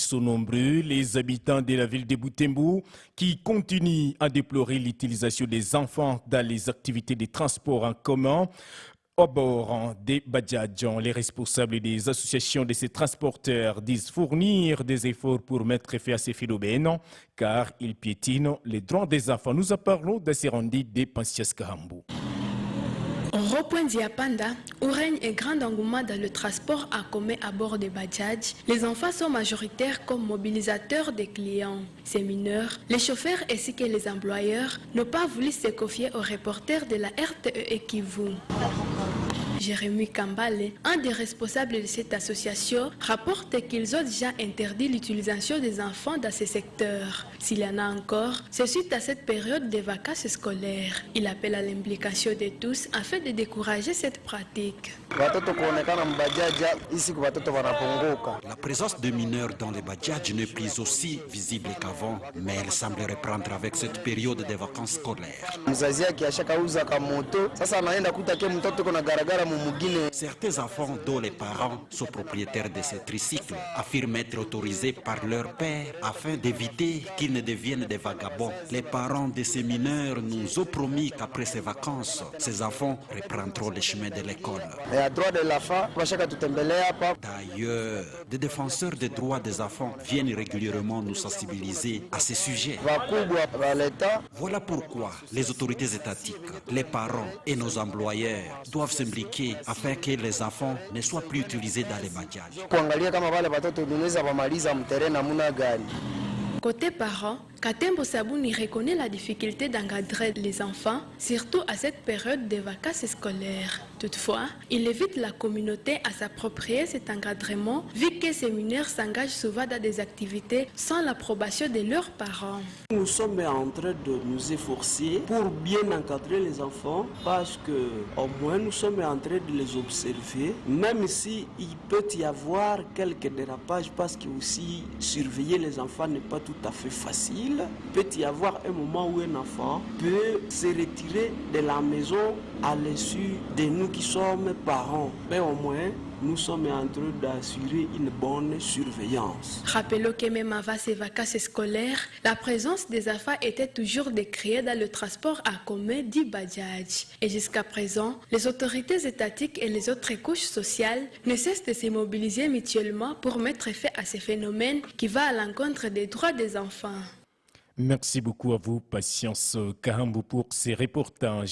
sont nombreux, les habitants de la ville de Butembo, qui continuent à déplorer l'utilisation des enfants dans les activités de transport en commun. Au bord des Bajajans, les responsables des associations de ces transporteurs disent fournir des efforts pour mettre fin à ces phénomènes, car ils piétinent les droits des enfants. Nous en parlons dans ces rendus de Pancias Kahambu. Au rond-point d'Iapanda, où règne un grand engouement dans le transport en commun à bord des Bajaj, les enfants sont majoritaires comme mobilisateurs des clients. Ces mineurs, les chauffeurs ainsi que les employeurs n'ont pas voulu se confier aux reporters de la RTE Ekivu. Jérémy Kambale, un des responsables de cette association, rapporte qu'ils ont déjà interdit l'utilisation des enfants dans ces secteurs. S'il y en a encore, c'est suite à cette période de vacances scolaires. Il appelle à l'implication de tous afin de décourager cette pratique. La présence de mineurs dans les Bajaj n'est plus aussi visible qu'avant, mais elle semble reprendre avec cette période de vacances scolaires. Certains enfants dont les parents sont propriétaires de ces tricycles affirment être autorisés par leur père afin d'éviter qu'ils ne deviennent des vagabonds. Les parents de ces mineurs nous ont promis qu'après ces vacances, ces enfants reprendront les chemins de l'école. D'ailleurs, des défenseurs des droits des enfants viennent régulièrement nous sensibiliser à ces sujets. Voilà pourquoi les autorités étatiques, les parents et nos employeurs doivent s'impliquer afin que les enfants ne soient plus utilisés dans les Bajaj. Côté parents, Katembo Sabouni reconnaît la difficulté d'encadrer les enfants, surtout à cette période de vacances scolaires. Toutefois, il invite la communauté à s'approprier cet encadrement, vu que ces mineurs s'engagent souvent dans des activités sans l'approbation de leurs parents. Nous sommes en train de nous efforcer pour bien encadrer les enfants, parce que au moins nous sommes en train de les observer, même si il peut y avoir quelques dérapages, parce que aussi surveiller les enfants n'est pas tout à fait facile. Il peut y avoir un moment où un enfant peut se retirer de la maison à l'insu de nous qui sommes parents. Mais au moins, nous sommes en train d'assurer une bonne surveillance. Rappelons que même avant ces vacances scolaires, la présence des enfants était toujours décriée dans le transport en commun dit Bajaj. Et jusqu'à présent, les autorités étatiques et les autres couches sociales ne cessent de se mobiliser mutuellement pour mettre fin à ces phénomènes qui vont à l'encontre des droits des enfants. Merci beaucoup à vous, Patience Kahambu, pour ces reportages.